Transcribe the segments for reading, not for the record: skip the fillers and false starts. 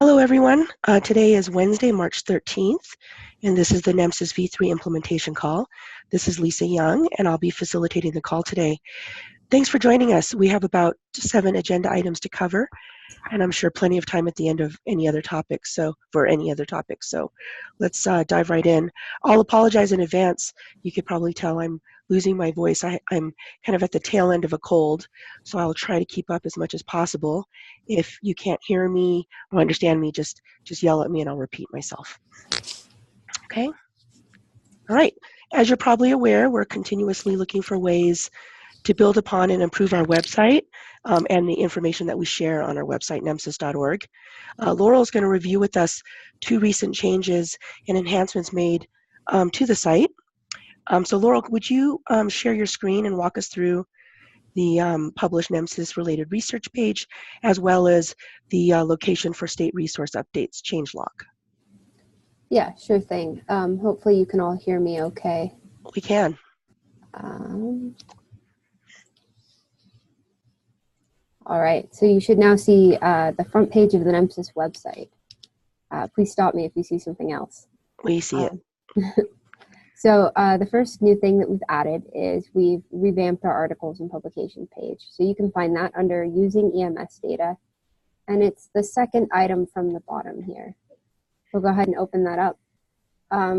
Hello, everyone. Today is Wednesday, March 13th, and this is the NEMSIS v3 implementation call. This is Lisa Young, and I'll be facilitating the call today. Thanks for joining us. We have about 7 agenda items to cover, and I'm sure plenty of time at the end of any other topics. So let's dive right in. I'll apologize in advance. You could probably tell I'm losing my voice. I'm kind of at the tail end of a cold, so I'll try to keep up as much as possible. If you can't hear me or understand me, just yell at me and I'll repeat myself. Okay? All right. As you're probably aware, we're continuously looking for ways to build upon and improve our website and the information that we share on our website, nemsis.org. Laurel is going to review with us 2 recent changes and enhancements made to the site. So Laurel, would you share your screen and walk us through the published NEMSIS-related research page, as well as the location for state resource updates changelog? Yeah, sure thing. Hopefully you can all hear me okay. We can. All right, so you should now see the front page of the NEMSIS website. Please stop me if you see something else. We see it. So the first new thing that we've added is we've revamped our articles and publication page. So you can find that under using EMS data, and it's the second item from the bottom here. We'll go ahead and open that up.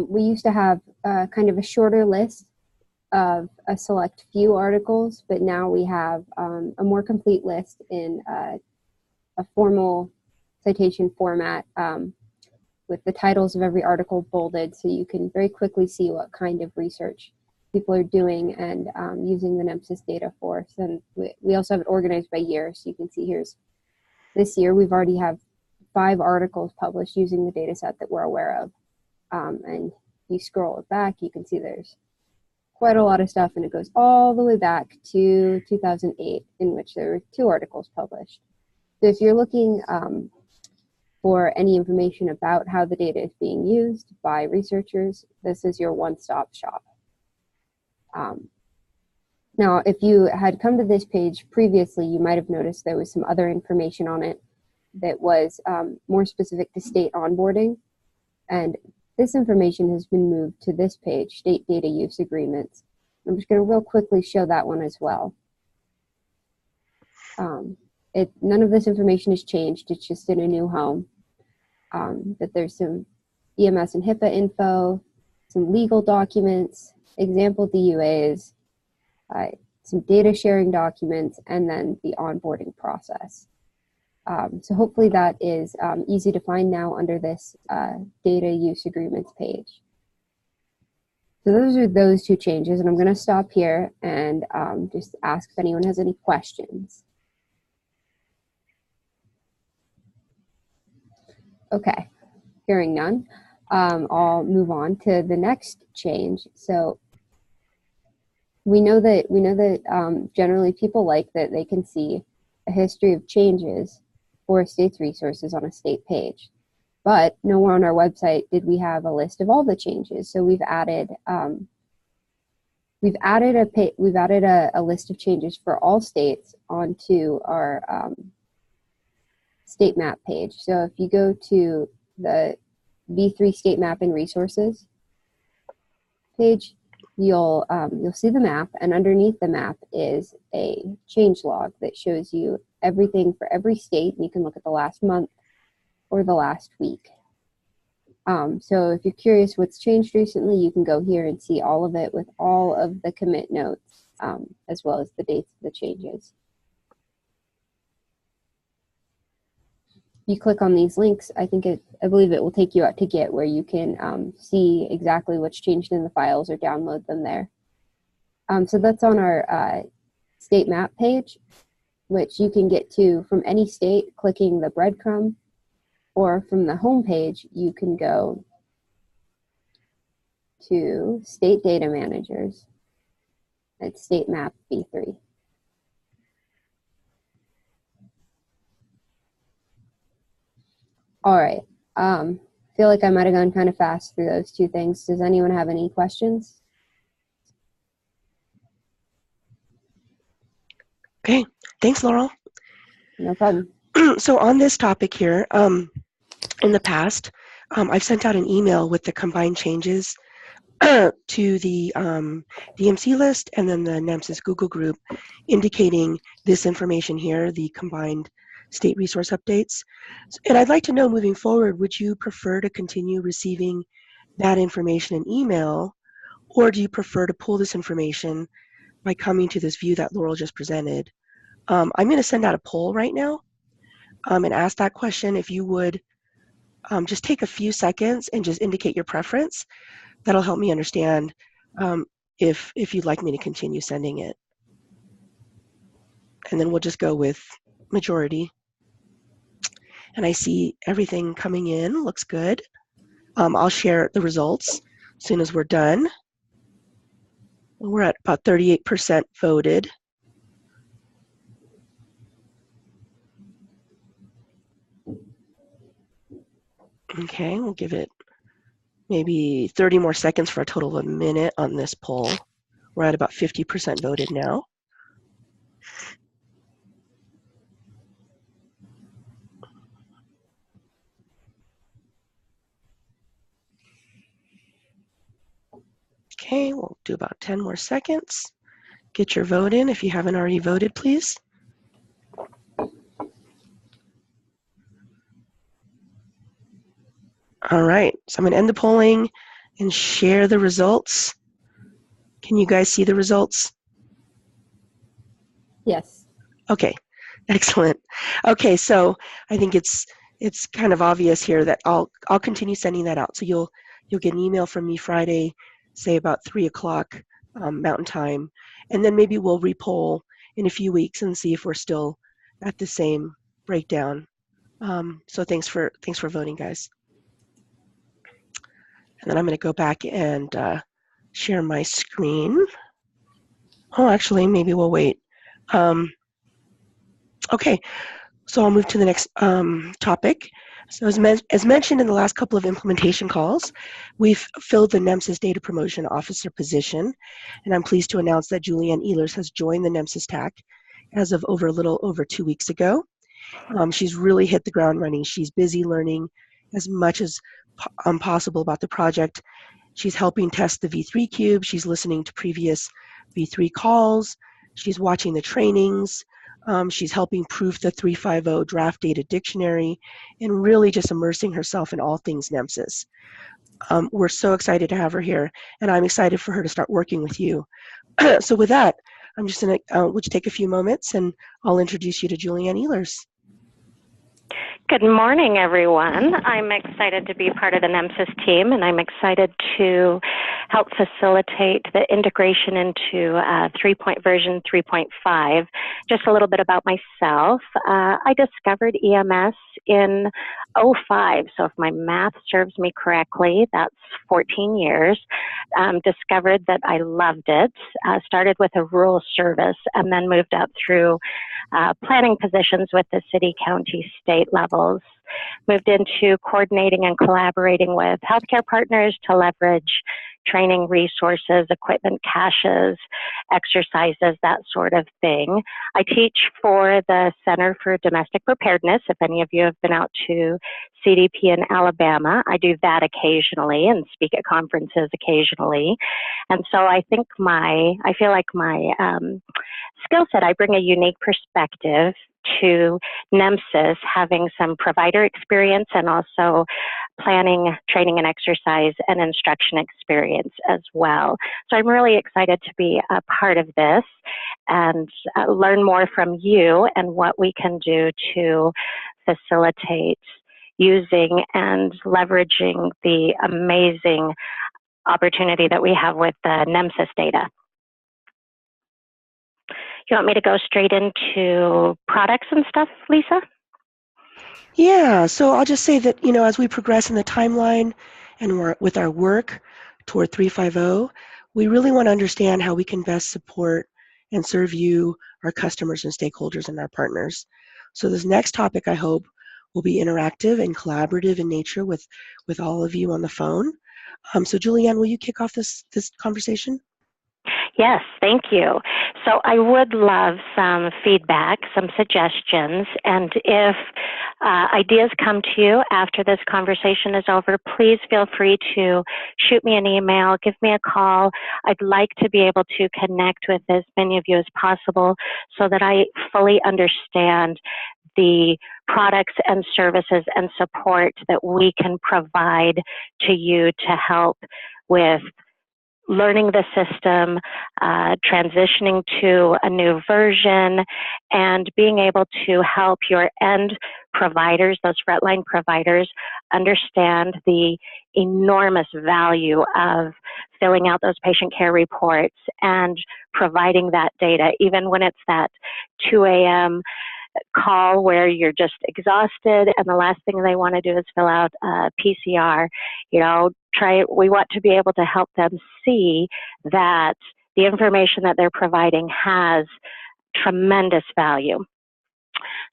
We used to have kind of a shorter list of a select few articles, but now we have a more complete list in a formal citation format with the titles of every article bolded, so you can very quickly see what kind of research people are doing and using the NEMSIS data for. And we also have it organized by year, so you can see this year we've already have 5 articles published using the data set that we're aware of. And you scroll it back, you can see there's quite a lot of stuff, and it goes all the way back to 2008, in which there were 2 articles published. So if you're looking for any information about how the data is being used by researchers, this is your one-stop shop. Now, if you had come to this page previously, you might have noticed there was some other information on it that was more specific to state onboarding, and this information has been moved to this page, State Data Use Agreements. I'm just going to real quickly show that one as well. None of this information has changed, it's just in a new home. But there's some EMS and HIPAA info, some legal documents, example DUAs, some data sharing documents, and then the onboarding process. So hopefully that is easy to find now under this data use agreements page. So those are those 2 changes, and I'm going to stop here and just ask if anyone has any questions. Okay, hearing none, I'll move on to the next change. So we know that generally people like that they can see a history of changes for a state's resources on a state page, but nowhere on our website did we have a list of all the changes. So we've added a list of changes for all states onto our state map page. So if you go to the V3 state map and resources page, you'll see the map, and underneath the map is a change log that shows you everything for every state, and you can look at the last month or the last week. So if you're curious what's changed recently, you can go here and see all of it with all of the commit notes, as well as the dates of the changes. You click on these links, I believe it will take you out to Git, where you can see exactly what's changed in the files or download them there. So that's on our state map page, which you can get to from any state clicking the breadcrumb, or from the home page you can go to State Data Managers at State Map V3. All right, feel like I might have gone kind of fast through those 2 things. Does anyone have any questions? Okay, thanks, Laurel. No problem. So on this topic here, In the past, I've sent out an email with the combined changes to the MC list and then the NEMSIS Google group, indicating this information here, the combined state resource updates. And I'd like to know, moving forward, would you prefer to continue receiving that information in email, or do you prefer to pull this information by coming to this view that Laurel just presented? I'm going to send out a poll right now and ask that question. If you would just take a few seconds and just indicate your preference, that'll help me understand if you'd like me to continue sending it. And then we'll just go with majority. And I see everything coming in, looks good. I'll share the results as soon as we're done. We're at about 38% voted. Okay, we'll give it maybe 30 more seconds for a total of a minute on this poll. We're at about 50% voted now. Okay, we'll do about 10 more seconds. Get your vote in if you haven't already voted, please. All right, so I'm going to end the polling and share the results. Can you guys see the results? Yes. Okay, excellent. Okay, so I think it's kind of obvious here that I'll continue sending that out. So you'll get an email from me Friday, say about 3 o'clock Mountain Time, and then maybe we'll repoll in a few weeks and see if we're still at the same breakdown. So thanks for voting, guys. And then I'm going to go back and share my screen. Oh, actually, maybe we'll wait. Okay, so I'll move to the next topic. So as mentioned in the last couple of implementation calls, we've filled the NEMSIS Data Promotion Officer position, and I'm pleased to announce that Julianne Ehlers has joined the NEMSIS TAC as of a little over 2 weeks ago. She's really hit the ground running. She's busy learning as much as possible about the project. She's helping test the V3 cube. She's listening to previous V3 calls. She's watching the trainings. She's helping proof the 350 draft data dictionary and really just immersing herself in all things NEMSIS. We're so excited to have her here, and I'm excited for her to start working with you. So with that, I'm just going to would you take a few moments, and I'll introduce you to Julianne Ehlers. Good morning, everyone. I'm excited to be part of the NEMSIS team, and I'm excited to help facilitate the integration into version 3.5. Just a little bit about myself. I discovered EMS in '05, so if my math serves me correctly, that's 14 years. Discovered that I loved it. Started with a rural service and then moved up through planning positions with the city, county, state levels. Moved into coordinating and collaborating with healthcare partners to leverage training resources, equipment caches, exercises, that sort of thing. I teach for the Center for Domestic Preparedness. If any of you have been out to CDP in Alabama, I do that occasionally and speak at conferences occasionally. And so I feel like my skill set, I bring a unique perspective to NEMSIS, having some provider experience and also planning, training, and exercise and instruction experience as well. So I'm really excited to be a part of this and learn more from you and what we can do to facilitate using and leveraging the amazing opportunity that we have with the NEMSIS data. You want me to go straight into products and stuff, Lisa? Yeah, so I'll just say that, as we progress in the timeline and with our work toward 350, we really want to understand how we can best support and serve you, our customers and stakeholders and our partners. So this next topic, I hope, will be interactive and collaborative in nature with all of you on the phone. So Julianne, will you kick off this conversation? Yes, thank you. So I would love some feedback, some suggestions, and if ideas come to you after this conversation is over, please feel free to shoot me an email, give me a call. I'd like to be able to connect with as many of you as possible so that I fully understand the products and services and support that we can provide to you to help with learning the system, transitioning to a new version, and being able to help your end providers, those frontline providers, understand the enormous value of filling out those patient care reports and providing that data, even when it's that 2 a.m. call where you're just exhausted and the last thing they want to do is fill out a PCR. We want to be able to help them see that the information that they're providing has tremendous value.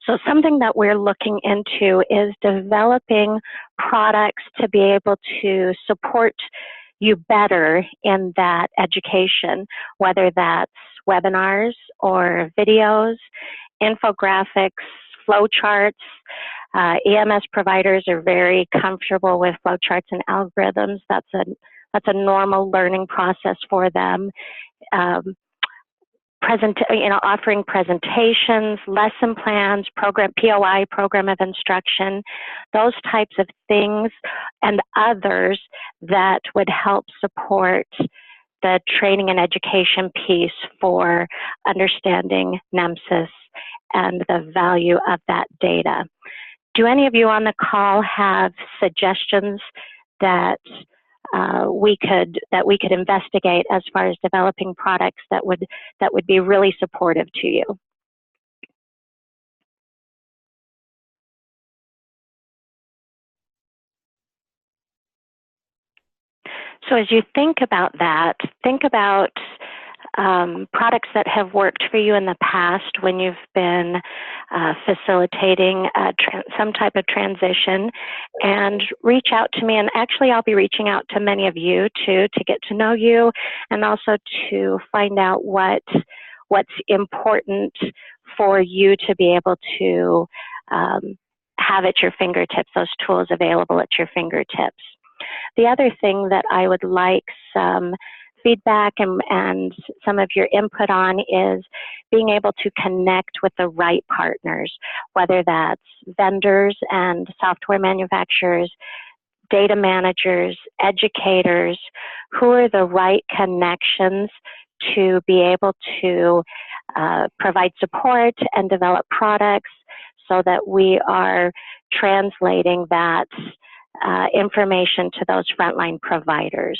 So something that we're looking into is developing products to be able to support you better in that education, whether that's webinars or videos, infographics, flowcharts. EMS providers are very comfortable with flowcharts and algorithms. That's a normal learning process for them. Offering presentations, lesson plans, POI, program of instruction, those types of things, and others that would help support the training and education piece for understanding NEMSIS and the value of that data. Do any of you on the call have suggestions that we could investigate as far as developing products that would be really supportive to you? So as you think about that, think about products that have worked for you in the past when you've been facilitating some type of transition, and reach out to me. And actually, I'll be reaching out to many of you too, to get to know you and also to find out what's important for you to be able to have at your fingertips, those tools available at your fingertips. The other thing that I would like some feedback and some of your input on is being able to connect with the right partners, whether that's vendors and software manufacturers, data managers, educators, who are the right connections to be able to provide support and develop products so that we are translating that information to those frontline providers.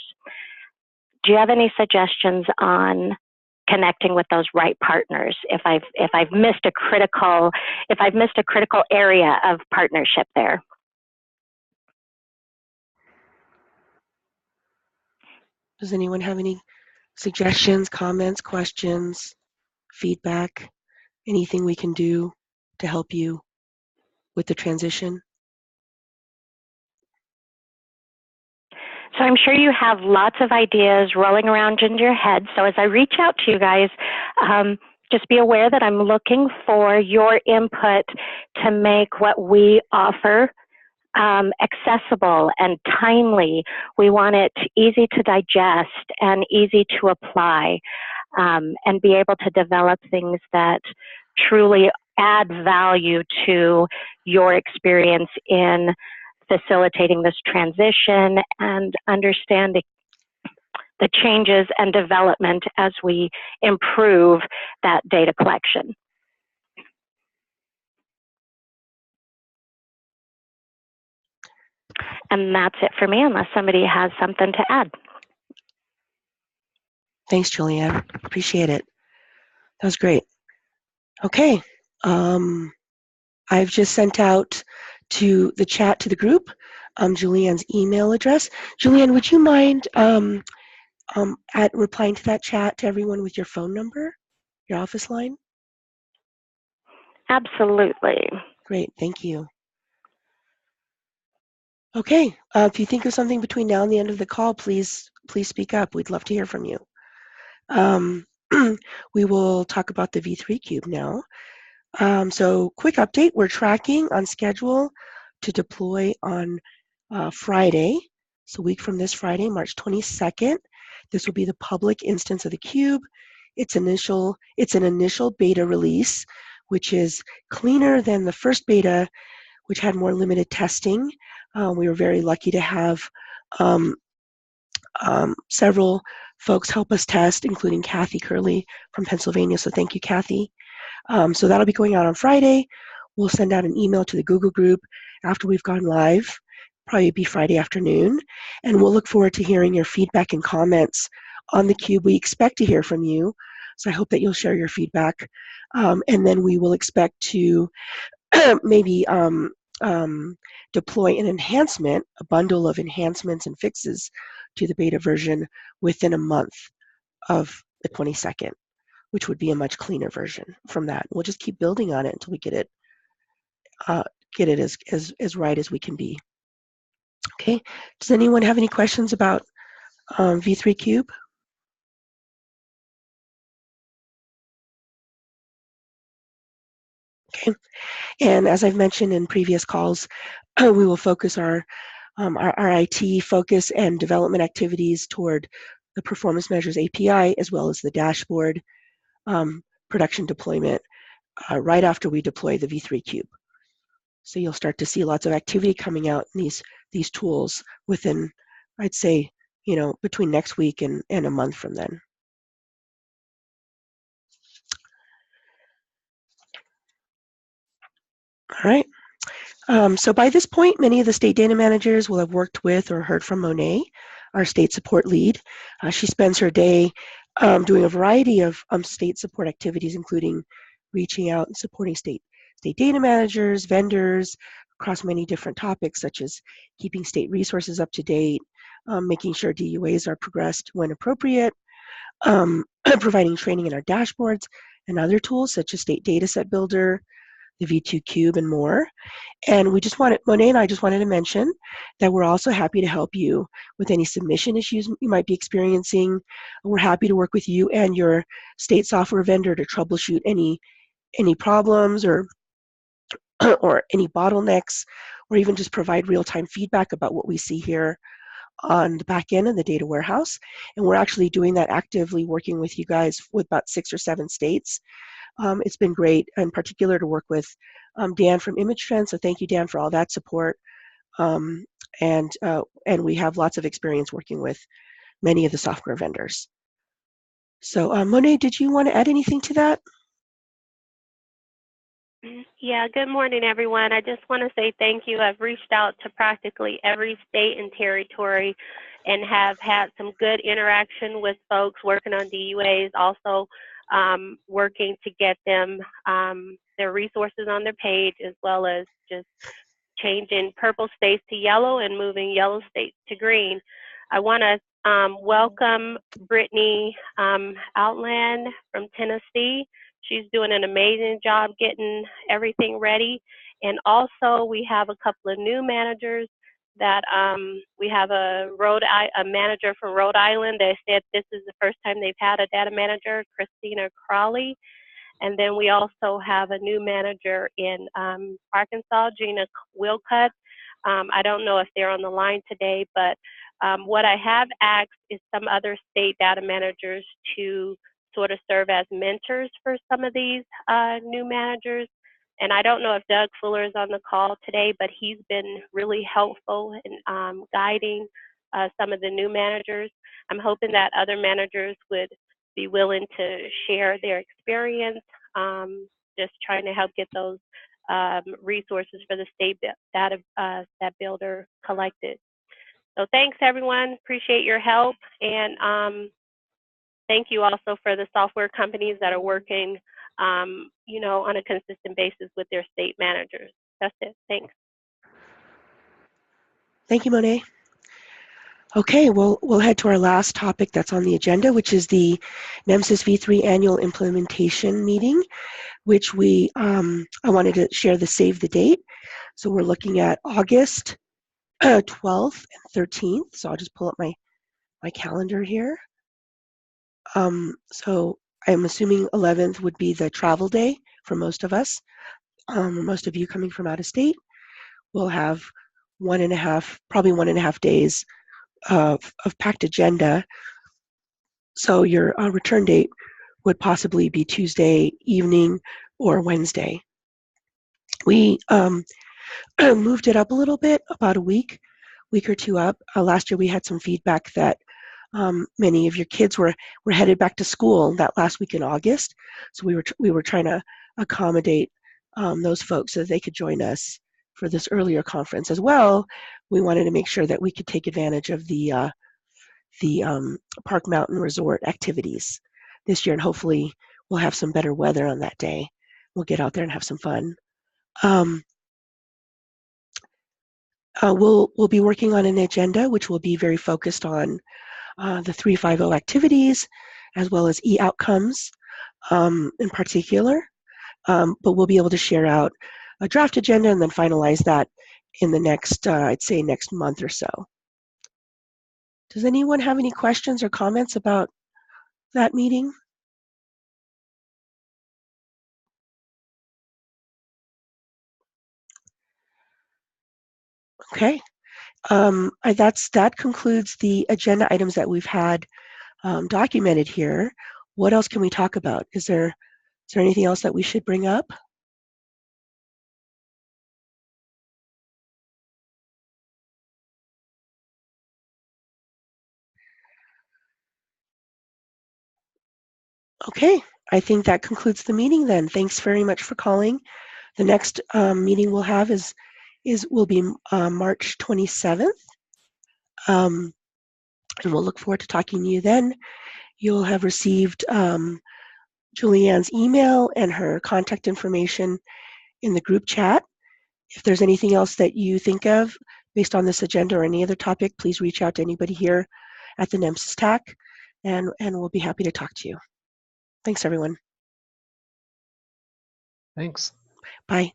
Do you have any suggestions on connecting with those right partners if I've missed a critical area of partnership there? Does anyone have any suggestions, comments, questions, feedback, anything we can do to help you with the transition? So I'm sure you have lots of ideas rolling around in your head. So as I reach out to you guys, just be aware that I'm looking for your input to make what we offer accessible and timely. We want it easy to digest and easy to apply, and be able to develop things that truly add value to your experience in facilitating this transition and understanding the changes and development as we improve that data collection. And that's it for me, unless somebody has something to add. Thanks, Julianne. Appreciate it. That was great. Okay. I've just sent out to the chat to the group Julianne's email address. Julianne, would you mind replying to that chat to everyone with your phone number, your office line? Absolutely. Great, thank you. Okay, if you think of something between now and the end of the call, please speak up. We'd love to hear from you. We will talk about the V3 cube now. So quick update, we're tracking on schedule to deploy on Friday, so a week from this Friday, March 22nd. This will be the public instance of the cube. It's an initial beta release, which is cleaner than the first beta, which had more limited testing. We were very lucky to have several folks help us test, including Kathy Curley from Pennsylvania. So thank you, Kathy. So that'll be going out on Friday. We'll send out an email to the Google group after we've gone live, probably be Friday afternoon. And we'll look forward to hearing your feedback and comments on the cube. We expect to hear from you. So I hope that you'll share your feedback. And then we will expect to maybe deploy an enhancement, a bundle of enhancements and fixes to the beta version within a month of the 22nd, which would be a much cleaner version from that. We'll just keep building on it until we get it as right as we can be. Okay. Does anyone have any questions about V3 Cube? Okay. And as I've mentioned in previous calls, we will focus our IT focus and development activities toward the performance measures API as well as the dashboard production deployment right after we deploy the V3 Cube. So you'll start to see lots of activity coming out in these tools within, I'd say, between next week and a month from then. All right. So by this point, many of the state data managers will have worked with or heard from Monet, our state support lead. She spends her day doing a variety of state support activities, including reaching out and supporting state data managers, vendors, across many different topics, such as keeping state resources up to date, making sure DUAs are progressed when appropriate, providing training in our dashboards and other tools, such as State Dataset Builder, the V2 Cube, and more. And Monet and I just wanted to mention that we're also happy to help you with any submission issues you might be experiencing. We're happy to work with you and your state software vendor to troubleshoot any problems or any bottlenecks, or even just provide real-time feedback about what we see here on the back end of the data warehouse. And we're actually doing that actively, working with you guys with about 6 or 7 states. It's been great, in particular, to work with Dan from ImageTrend. So thank you, Dan, for all that support. And we have lots of experience working with many of the software vendors. So Monet, did you want to add anything to that? Yeah, good morning, everyone. I just want to say thank you. I've reached out to practically every state and territory and have had some good interaction with folks working on DUAs, also working to get them their resources on their page, as well as just changing purple states to yellow and moving yellow states to green. I want to welcome Brittany Outland from Tennessee. She's doing an amazing job getting everything ready. And also we have a couple of new managers that we have a manager from Rhode Island that said this is the first time they've had a data manager, Christina Crawley. And then we also have a new manager in Arkansas, Gina Wilcutt. I don't know if they're on the line today, but what I have asked is some other state data managers to sort of serve as mentors for some of these new managers. And I don't know if Doug Fuller is on the call today, but he's been really helpful in guiding some of the new managers. I'm hoping that other managers would be willing to share their experience, just trying to help get those resources for the state data set builder collected. So thanks, everyone. Appreciate your help. And thank you also for the software companies that are working, you know, on a consistent basis with their state managers. That's it. Thanks. Thank you, Monet. Okay, we'll head to our last topic that's on the agenda, which is the NEMSIS V3 annual implementation meeting, which I wanted to share the save the date. So we're looking at August 12th and 13th. So I'll just pull up my calendar here. So I'm assuming 11th would be the travel day for most of us. Most of you coming from out of state will have probably 1.5 days of packed agenda. So your return date would possibly be Tuesday evening or Wednesday. We moved it up a little bit, about a week or two up. Last year we had some feedback that many of your kids were headed back to school that last week in August. So we were trying to accommodate those folks so that they could join us for this earlier conference as well. We wanted to make sure that we could take advantage of the Park Mountain Resort activities this year, and hopefully we'll have some better weather on that day. We'll get out there and have some fun. We'll be working on an agenda which will be very focused on the 350 activities as well as e-outcomes in particular. But we'll be able to share out a draft agenda and then finalize that in the next, I'd say next month or so. Does anyone have any questions or comments about that meeting? Okay, that concludes the agenda items that we've had documented here. What else can we talk about? Is there anything else that we should bring up? Okay, I think that concludes the meeting then. Thanks very much for calling. The next meeting we'll have will be March 27th. And we'll look forward to talking to you then. You'll have received Julianne's email and her contact information in the group chat. If there's anything else that you think of based on this agenda or any other topic, please reach out to anybody here at the NEMSIS TAC, and we'll be happy to talk to you. Thanks, everyone. Thanks. Bye.